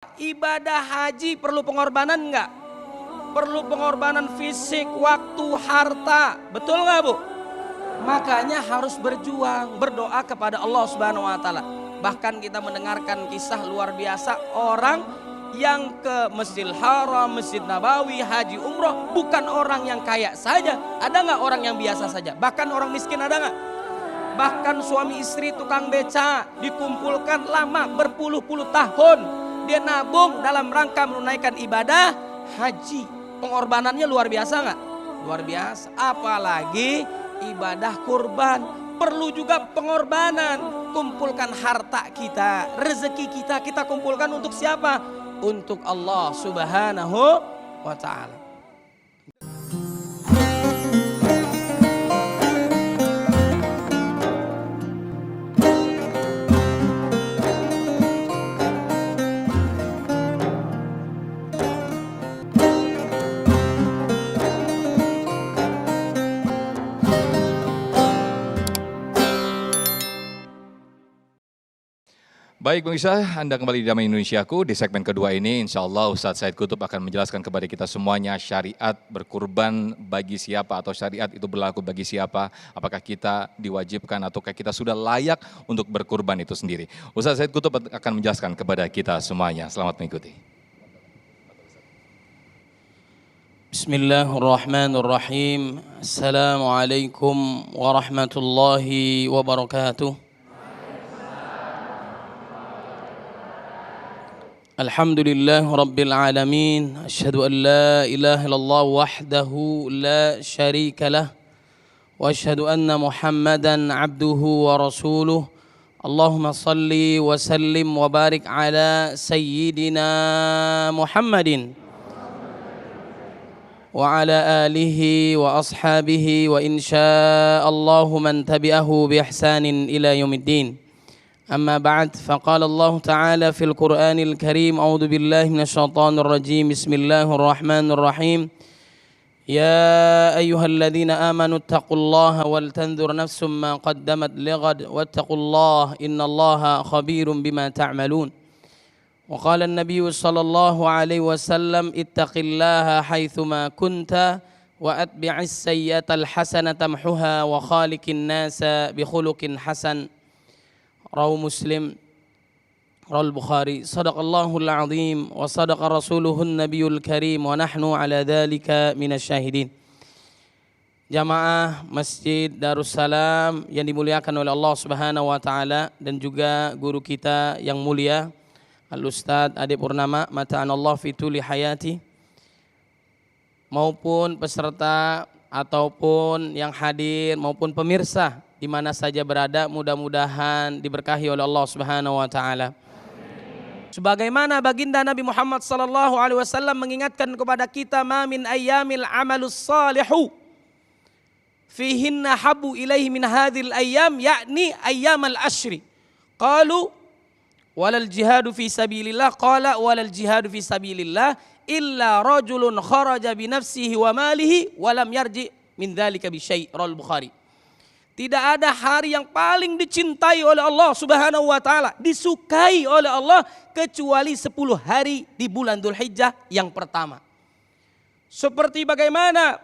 Ibadah haji perlu pengorbanan enggak? Perlu pengorbanan fisik, waktu, harta. Betul enggak, Bu? Makanya harus berjuang, berdoa kepada Allah Subhanahu wa taala. Bahkan kita mendengarkan kisah luar biasa orang yang ke Masjidil Haram, Masjid Nabawi, haji umroh, bukan orang yang kaya saja. Ada nggak orang yang biasa saja? Bahkan orang miskin ada nggak? Bahkan suami istri tukang beca dikumpulkan lama berpuluh-puluh tahun. Dia nabung dalam rangka menunaikan ibadah haji. Pengorbanannya luar biasa nggak? Luar biasa. Apalagi ibadah kurban. Perlu juga pengorbanan. Kumpulkan harta kita, rezeki kita, kita kumpulkan untuk siapa? Untuk Allah Subhanahu wa ta'ala. Baik pemirsa, Anda kembali di Damai Indonesiaku. Di segmen kedua ini insya Allah Ustadz Said Kutub akan menjelaskan kepada kita semuanya syariat berkurban bagi siapa atau syariat itu berlaku bagi siapa. Apakah kita diwajibkan ataukah kita sudah layak untuk berkurban itu sendiri. Ustadz Said Kutub akan menjelaskan kepada kita semuanya. Selamat mengikuti. Bismillahirrahmanirrahim. Assalamualaikum warahmatullahi wabarakatuh. Alhamdulillah Rabbil Alamin. Asyhadu an la ilaha illallah wahdahu la syarika lah. Wa asyhadu anna Muhammadan abduhu wa rasuluh. Allahumma salli wa sallim wa barik ala Sayyidina Muhammadin wa ala alihi wa ashabihi wa insya'allahu man tabi'ahu bi ihsanin ila yaumiddin. أما بعد فقال الله تعالى في القرآن الكريم أعوذ بالله من الشيطان الرجيم بسم الله الرحمن الرحيم يا أيها الذين آمنوا اتقوا الله ولتنظر نفس ما قدمت لغد واتقوا الله إن الله خبير بما تعملون وقال النبي صلى الله عليه وسلم اتق الله حيثما كنت وأتبع السيئة الحسنة تمحها وخالق الناس بخلق حسن رواه مسلم رواه البخاري صدق الله العظيم وصدق رسوله النبي الكريم ونحن على ذلك من الشاهدين. Jamaah Masjid Darussalam yang dimuliakan oleh Allah Subhanahu wa taala dan juga guru kita yang mulia Al-Ustadz Ade Purnama mata'anallah fi tuli hayati, maupun peserta ataupun yang hadir maupun pemirsa di mana saja berada, mudah-mudahan diberkahi oleh Allah Subhanahu wa taala. Sebagaimana baginda Nabi Muhammad sallallahu alaihi wasallam mengingatkan kepada kita, ma min ayyamil amalus salihu fihinna habu ilaihi min hadhil ayyam, yakni ayyamal ashri. Qalu walal jihadu fi sabilillah, qala walal jihadu fi sabilillah illa rajulun kharaja bi nafsihi wa malihi wa lam yarji min dzalika bi syai'. Rawal Bukhari. Tidak ada hari yang paling dicintai oleh Allah Subhanahu wa taala, disukai oleh Allah kecuali 10 hari di bulan Dzulhijjah yang pertama. Seperti bagaimana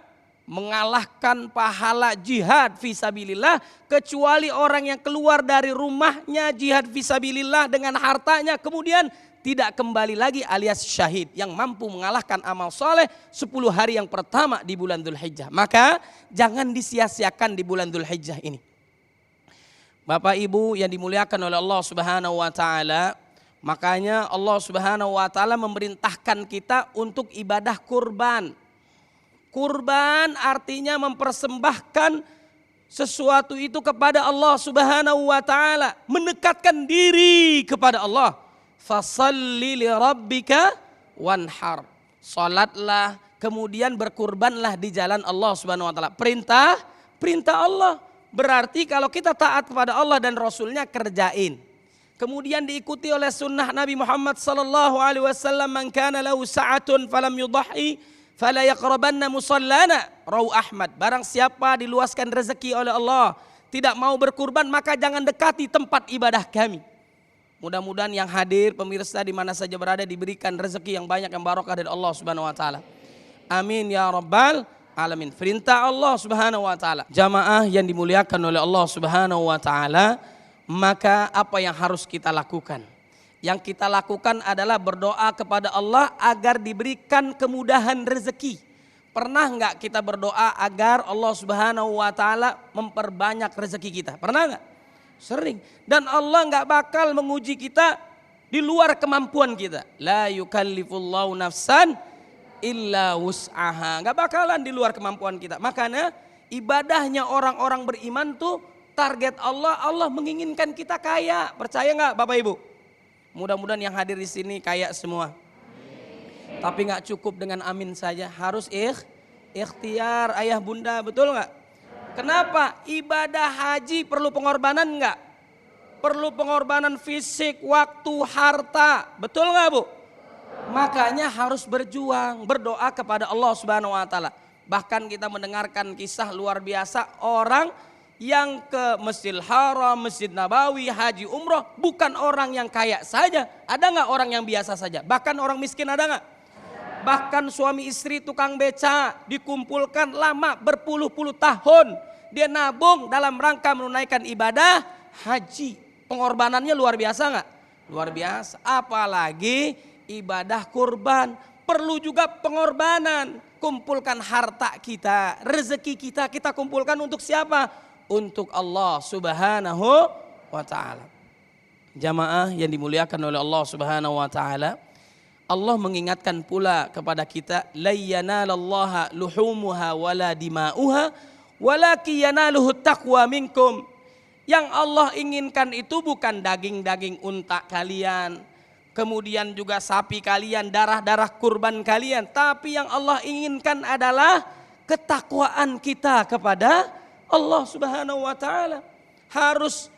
mengalahkan pahala jihad fisabilillah, kecuali orang yang keluar dari rumahnya jihad fisabilillah dengan hartanya kemudian tidak kembali lagi alias syahid, yang mampu mengalahkan amal soleh 10 hari yang pertama di bulan Dzulhijjah. Maka jangan disia-siakan di bulan Dzulhijjah ini. Bapak Ibu yang dimuliakan oleh Allah Subhanahu wa taala, makanya Allah Subhanahu wa taala memerintahkan kita untuk ibadah kurban. Kurban artinya mempersembahkan sesuatu itu kepada Allah Subhanahu wa taala, mendekatkan diri kepada Allah. Fasalli li rabbika wanhar. Salatlah, kemudian berkurbanlah di jalan Allah Subhanahu wa taala. Perintah Allah. Berarti kalau kita taat kepada Allah dan Rasulnya, kerjain. Kemudian diikuti oleh sunnah Nabi Muhammad sallallahu alaihi wasallam, man kana lahu sa'atun falam yudhi fala yaqrabanna musallana. Rawi Ahmad. Barang siapa diluaskan rezeki oleh Allah tidak mau berkurban, maka jangan dekati tempat ibadah kami. Mudah-mudahan yang hadir, pemirsa di mana saja berada diberikan rezeki yang banyak, yang barokah dari Allah Subhanahu wa taala. Amin ya rabbal alamin. Perintah Allah Subhanahu wa taala. Jamaah yang dimuliakan oleh Allah Subhanahu wa taala, maka apa yang harus kita lakukan? Yang kita lakukan adalah berdoa kepada Allah agar diberikan kemudahan rezeki. Pernah enggak kita berdoa agar Allah Subhanahu wa taala memperbanyak rezeki kita? Pernah enggak? Sering. Dan Allah enggak bakal menguji kita di luar kemampuan kita. La yukallifullahu nafsan illa wus'aha. Enggak bakalan di luar kemampuan kita. Makanya ibadahnya orang-orang beriman tuh target Allah, Allah menginginkan kita kaya. Percaya enggak Bapak Ibu? Mudah-mudahan yang hadir di sini kaya semua. Tapi enggak cukup dengan amin saja, harus ikhtiar ayah bunda, betul enggak? Kenapa? Ibadah haji perlu pengorbanan enggak? Perlu pengorbanan fisik, waktu, harta. Betul enggak Bu? Makanya harus berjuang, berdoa kepada Allah Subhanahu wa taala. Bahkan kita mendengarkan kisah luar biasa orang yang ke Masjidil Haram, Masjid Nabawi, haji umroh bukan orang yang kaya saja. Ada enggak orang yang biasa saja? Bahkan orang miskin ada enggak? Bahkan suami istri tukang beca dikumpulkan lama berpuluh-puluh tahun. Dia nabung dalam rangka menunaikan ibadah haji. Pengorbanannya luar biasa enggak? Luar biasa. Apalagi ibadah kurban. Perlu juga pengorbanan. Kumpulkan harta kita, rezeki kita, kita kumpulkan untuk siapa? Untuk Allah Subhanahu wa taala. Jamaah yang dimuliakan oleh Allah Subhanahu wa taala. Allah mengingatkan pula kepada kita, la yanalallaha luhumuha wala dima'uha walakin yanaluhu taqwa minkum. Yang Allah inginkan itu bukan daging-daging unta kalian, kemudian juga sapi kalian, darah-darah kurban kalian, tapi yang Allah inginkan adalah ketakwaan kita kepada Allah Subhanahu wa taala. Harus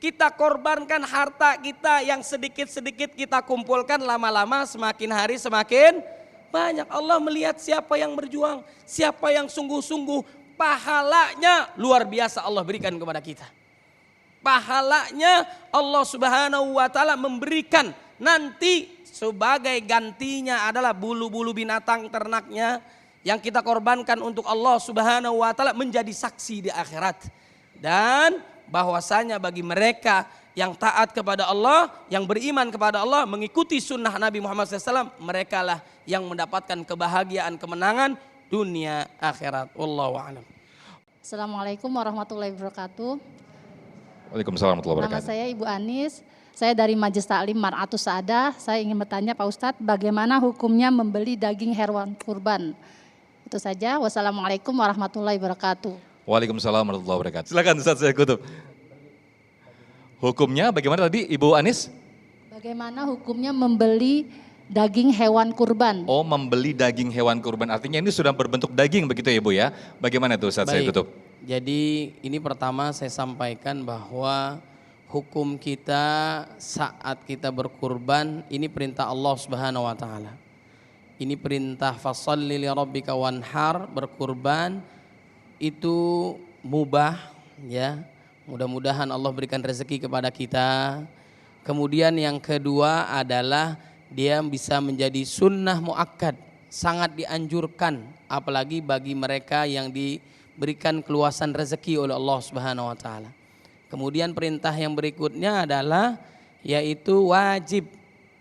kita korbankan harta kita yang sedikit-sedikit kita kumpulkan, lama-lama semakin hari semakin banyak. Allah melihat siapa yang berjuang, siapa yang sungguh-sungguh, pahalanya luar biasa Allah berikan kepada kita. Pahalanya Allah Subhanahu wa taala memberikan, nanti sebagai gantinya adalah bulu-bulu binatang ternaknya yang kita korbankan untuk Allah Subhanahu wa taala menjadi saksi di akhirat. Dan bahwasanya bagi mereka yang taat kepada Allah, yang beriman kepada Allah, mengikuti sunnah Nabi Muhammad SAW, mereka lah yang mendapatkan kebahagiaan, kemenangan dunia akhirat. Wallahu a'lam. Assalamualaikum warahmatullahi wabarakatuh. Waalaikumsalam warahmatullahi Nama wabarakatuh. saya Ibu Anis, saya dari Majelis Taklim Mar'atus Sa'adah. Saya ingin bertanya Pak Ustadz, bagaimana hukumnya membeli daging hewan kurban? Itu saja. Wassalamualaikum warahmatullahi wabarakatuh. Waalaikumsalam warahmatullahi wabarakatuh. Silakan Ustaz Said Kutub. Hukumnya bagaimana tadi Ibu Anis? Bagaimana hukumnya membeli daging hewan kurban? Oh, membeli daging hewan kurban. Artinya ini sudah berbentuk daging begitu ya Ibu ya. Bagaimana itu Ustaz Said Kutub? Jadi ini pertama saya sampaikan bahwa hukum kita saat kita berkurban ini perintah Allah Subhanahu wa taala. Ini perintah fasholli li rabbika wanhar, berkurban itu mubah ya. Mudah-mudahan Allah berikan rezeki kepada kita. Kemudian yang kedua adalah dia bisa menjadi sunnah muakkad, sangat dianjurkan apalagi bagi mereka yang diberikan keluasan rezeki oleh Allah Subhanahu wa taala. Kemudian perintah yang berikutnya adalah yaitu wajib,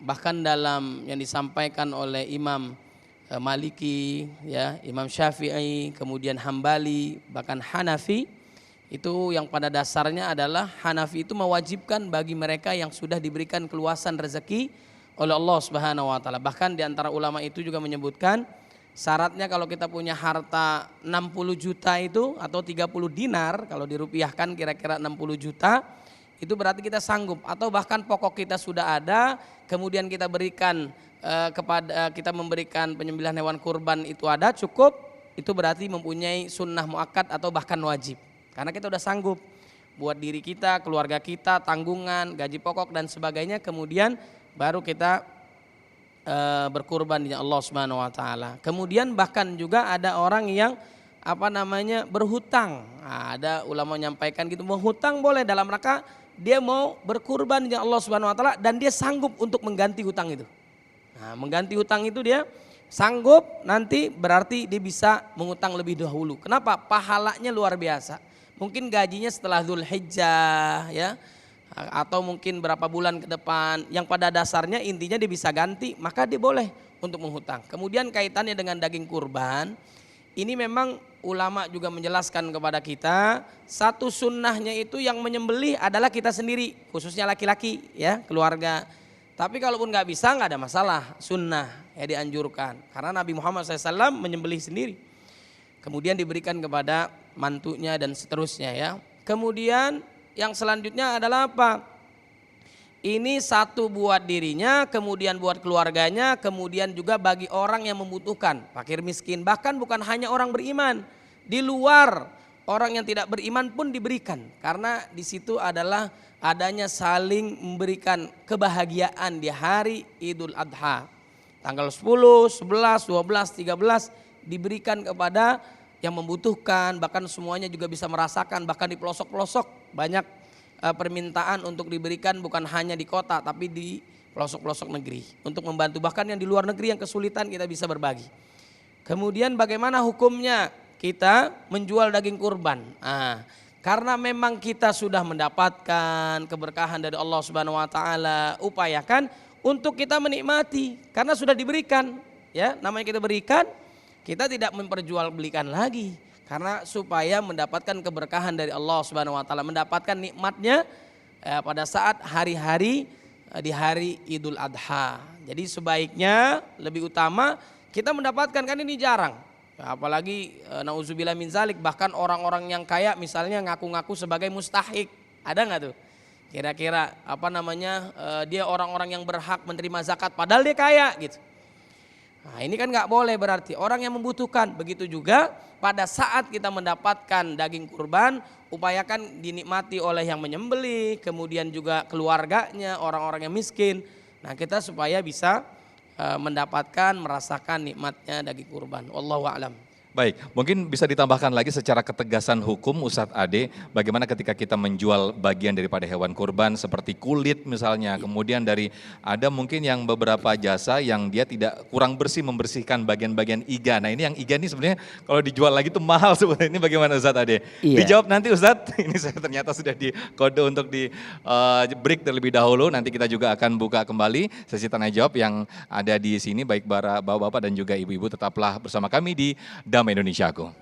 bahkan dalam yang disampaikan oleh Imam Maliki, ya, Imam Syafi'i, kemudian Hambali, bahkan Hanafi, itu yang pada dasarnya adalah Hanafi itu mewajibkan bagi mereka yang sudah diberikan keluasan rezeki oleh Allah Subhanahu wa taala. Bahkan di antara ulama itu juga menyebutkan syaratnya kalau kita punya harta 60 juta itu atau 30 dinar, kalau dirupiahkan kira-kira 60 juta, itu berarti kita sanggup, atau bahkan pokok kita sudah ada, kemudian kita berikan kita memberikan penyembelihan hewan kurban itu ada cukup, itu berarti mempunyai sunnah muakkad atau bahkan wajib. Karena kita udah sanggup buat diri kita, keluarga kita, tanggungan, gaji pokok dan sebagainya, kemudian baru kita berkurban di Allah Subhanahu wa taala. Kemudian bahkan juga ada orang yang berhutang. Nah, ada ulama menyampaikan gitu, berhutang boleh dalam rangka dia mau berkurban dengan Allah Subhanahu wa taala dan dia sanggup untuk mengganti hutang itu. Nah, mengganti hutang itu dia sanggup, nanti berarti dia bisa mengutang lebih dahulu. Kenapa? Pahalanya luar biasa. Mungkin gajinya setelah Dzulhijjah ya, atau mungkin berapa bulan ke depan, yang pada dasarnya intinya dia bisa ganti, maka dia boleh untuk menghutang. Kemudian kaitannya dengan daging kurban, ini memang ulama juga menjelaskan kepada kita, satu sunnahnya itu yang menyembelih adalah kita sendiri, khususnya laki-laki ya, keluarga. Tapi kalaupun nggak bisa nggak ada masalah, sunnah ya dianjurkan. Karena Nabi Muhammad SAW menyembelih sendiri. Kemudian diberikan kepada mantunya dan seterusnya ya. Kemudian yang selanjutnya adalah apa? Ini satu buat dirinya, kemudian buat keluarganya, kemudian juga bagi orang yang membutuhkan, fakir miskin, bahkan bukan hanya orang beriman, di luar orang yang tidak beriman pun diberikan, karena di situ adalah adanya saling memberikan kebahagiaan di hari Idul Adha, tanggal 10, 11, 12, 13 diberikan kepada yang membutuhkan, bahkan semuanya juga bisa merasakan, bahkan di pelosok-pelosok banyak permintaan untuk diberikan bukan hanya di kota tapi di pelosok-pelosok negeri untuk membantu, bahkan yang di luar negeri yang kesulitan kita bisa berbagi. Kemudian bagaimana hukumnya kita menjual daging kurban? Karena memang kita sudah mendapatkan keberkahan dari Allah Subhanahu wa taala, upayakan untuk kita menikmati karena sudah diberikan ya, namanya kita berikan, kita tidak memperjualbelikan lagi. Karena supaya mendapatkan keberkahan dari Allah Subhanahu wa taala, mendapatkan nikmatnya pada saat hari-hari di hari Idul Adha. Jadi sebaiknya lebih utama kita mendapatkan, kan ini jarang. Apalagi nauzubillah min zalik, bahkan orang-orang yang kaya misalnya ngaku-ngaku sebagai mustahik. Ada nggak tuh? Kira-kira dia orang-orang yang berhak menerima zakat padahal dia kaya gitu. Nah, ini kan nggak boleh, berarti orang yang membutuhkan. Begitu juga pada saat kita mendapatkan daging kurban, upayakan dinikmati oleh yang menyembelih, kemudian juga keluarganya, orang-orang yang miskin. Nah, kita supaya bisa mendapatkan, merasakan nikmatnya daging kurban. Wallahu a'lam. Baik, mungkin bisa ditambahkan lagi secara ketegasan hukum Ustadz Ade, bagaimana ketika kita menjual bagian daripada hewan kurban seperti kulit misalnya, kemudian ada mungkin yang beberapa jasa yang dia tidak kurang bersih membersihkan bagian-bagian iga. Nah ini yang iga ini sebenarnya kalau dijual lagi itu mahal sebenarnya, ini bagaimana Ustadz Ade? Iya. Dijawab nanti Ustadz, ini saya ternyata sudah di kode untuk di break terlebih dahulu, nanti kita juga akan buka kembali sesi tanya jawab yang ada di sini, baik bapak-bapak dan juga ibu-ibu, tetaplah bersama kami di Damai Indonesiaku.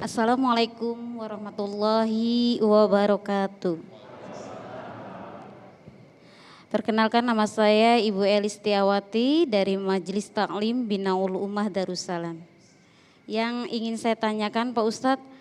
Assalamualaikum warahmatullahi wabarakatuh. Perkenalkan, nama saya Ibu Elis Tiawati dari Majelis Taklim Binaul Ummah Darussalam. Yang ingin saya tanyakan Pak Ustadz,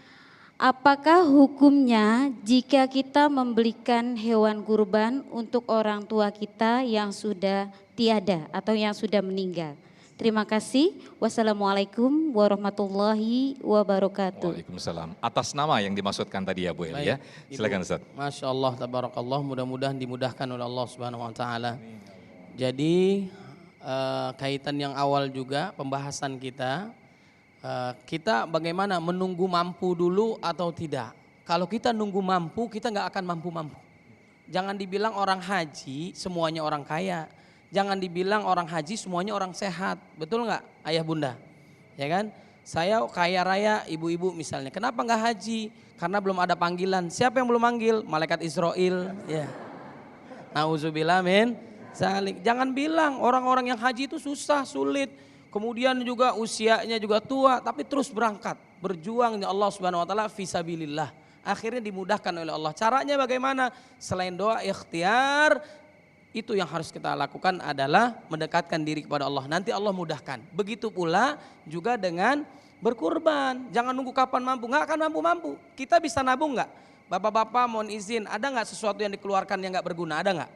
apakah hukumnya jika kita membelikan hewan kurban untuk orang tua kita yang sudah tiada atau yang sudah meninggal? Terima kasih. Wassalamualaikum warahmatullahi wabarakatuh. Waalaikumsalam. Atas nama yang dimaksudkan tadi ya Bu Eli ya. Silakan Ustaz. Masya Allah, tabarakallah, mudah-mudahan dimudahkan oleh Allah Subhanahu wa taala. Jadi kaitan yang awal juga pembahasan kita bagaimana menunggu mampu dulu atau tidak. Kalau kita nunggu mampu, kita nggak akan mampu-mampu. Jangan dibilang orang haji semuanya orang kaya. Jangan dibilang orang haji semuanya orang sehat. Betul nggak ayah bunda? Ya kan? Saya kaya raya, ibu-ibu misalnya. Kenapa nggak haji? Karena belum ada panggilan. Siapa yang belum manggil? Malaikat Israel. Ya. Nauzubillah min zalik. Jangan bilang orang-orang yang haji itu susah, sulit. Kemudian juga usianya juga tua, tapi terus berangkat, berjuang ya Allah Subhanahu wa taala fisabilillah. Akhirnya dimudahkan oleh Allah. Caranya bagaimana? Selain doa ikhtiar, itu yang harus kita lakukan adalah mendekatkan diri kepada Allah. Nanti Allah mudahkan. Begitu pula juga dengan berkurban. Jangan nunggu kapan mampu, nggak akan mampu-mampu. Kita bisa nabung nggak? Bapak-bapak mohon izin, ada nggak sesuatu yang dikeluarkan yang nggak berguna? Ada nggak?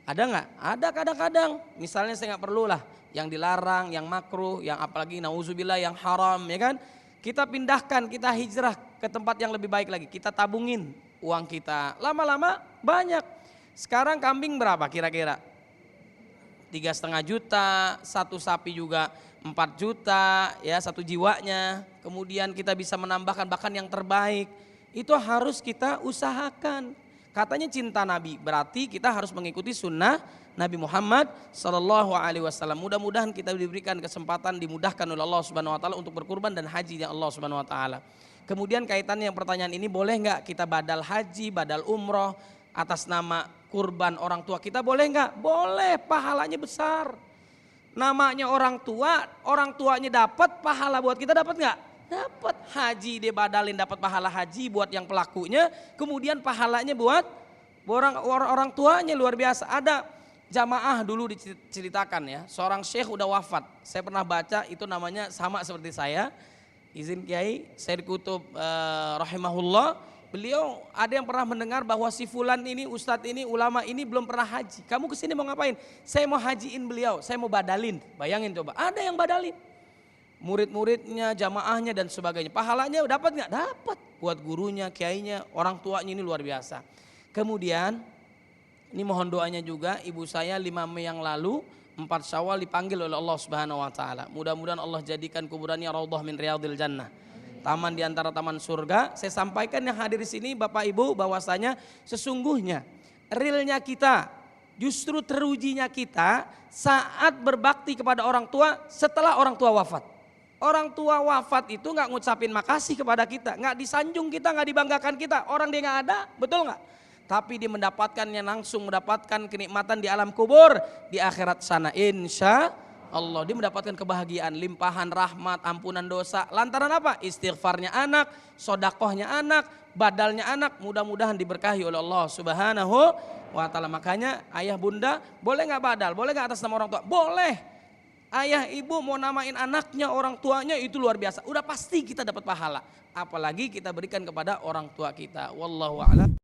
Ada nggak? Ada kadang-kadang. Misalnya saya nggak perlu lah yang dilarang, yang makruh, yang apalagi nauzubillah yang haram, ya kan? Kita pindahkan, kita hijrah ke tempat yang lebih baik lagi. Kita tabungin uang kita. Lama-lama banyak. Sekarang kambing berapa kira-kira? 3,5 juta, satu sapi juga 4 juta, ya satu jiwanya. kemudian kita bisa menambahkan bahkan yang terbaik. Itu harus kita usahakan. Katanya cinta Nabi, berarti kita harus mengikuti sunnah Nabi Muhammad Sallallahu Alaihi Wasallam. Mudah-mudahan kita diberikan kesempatan, dimudahkan oleh Allah Subhanahu Wa Taala untuk berkurban dan haji ya Allah Subhanahu Wa Taala. Kemudian kaitannya yang pertanyaan ini, boleh nggak kita badal haji, badal umroh atas nama kurban orang tua kita, boleh nggak? Boleh, pahalanya besar. Namanya orang tua, orang tuanya dapat, pahala buat kita dapat nggak? Dapat. Haji dia badalin, dapat pahala haji buat yang pelakunya, kemudian pahalanya buat orang tuanya, luar biasa. Ada jamaah dulu diceritakan ya, seorang syekh udah wafat. Saya pernah baca, itu namanya sama seperti saya. Izin Kiai, Sayyid Qutb rahimahullah, beliau ada yang pernah mendengar bahwa si fulan ini, ustadz ini, ulama ini belum pernah haji. Kamu kesini mau ngapain? Saya mau hajiin beliau, saya mau badalin. Bayangin coba, ada yang badalin. Murid-muridnya, jamaahnya dan sebagainya. Pahalanya dapat nggak? Dapat. Buat gurunya, kiainya, orang tuanya, ini luar biasa. Kemudian ini mohon doanya juga, ibu saya 5 Mei yang lalu 4 Syawal dipanggil oleh Allah Subhanahu Wa Taala. Mudah-mudahan Allah jadikan kuburannya raudhah min riyadil jannah, taman di antara taman surga. Saya sampaikan yang hadir di sini Bapak Ibu bahwasanya sesungguhnya realnya kita, justru terujinya kita saat berbakti kepada orang tua setelah orang tua wafat. Orang tua wafat itu nggak ngucapin makasih kepada kita, nggak disanjung kita, nggak dibanggakan kita. Orang dia nggak ada, betul nggak? Tapi dia mendapatkannya langsung, mendapatkan kenikmatan di alam kubur, di akhirat sana. Insya Allah dia mendapatkan kebahagiaan, limpahan rahmat, ampunan dosa. Lantaran apa? Istighfarnya anak, sodakohnya anak, badalnya anak. Mudah-mudahan diberkahi oleh Allah Subhanahu Wa Taala. Makanya ayah bunda boleh nggak badal? Boleh nggak atas nama orang tua? Boleh. Ayah ibu mau namain anaknya, orang tuanya, itu luar biasa. Udah pasti kita dapat pahala. Apalagi kita berikan kepada orang tua kita. Wallahu a'lam.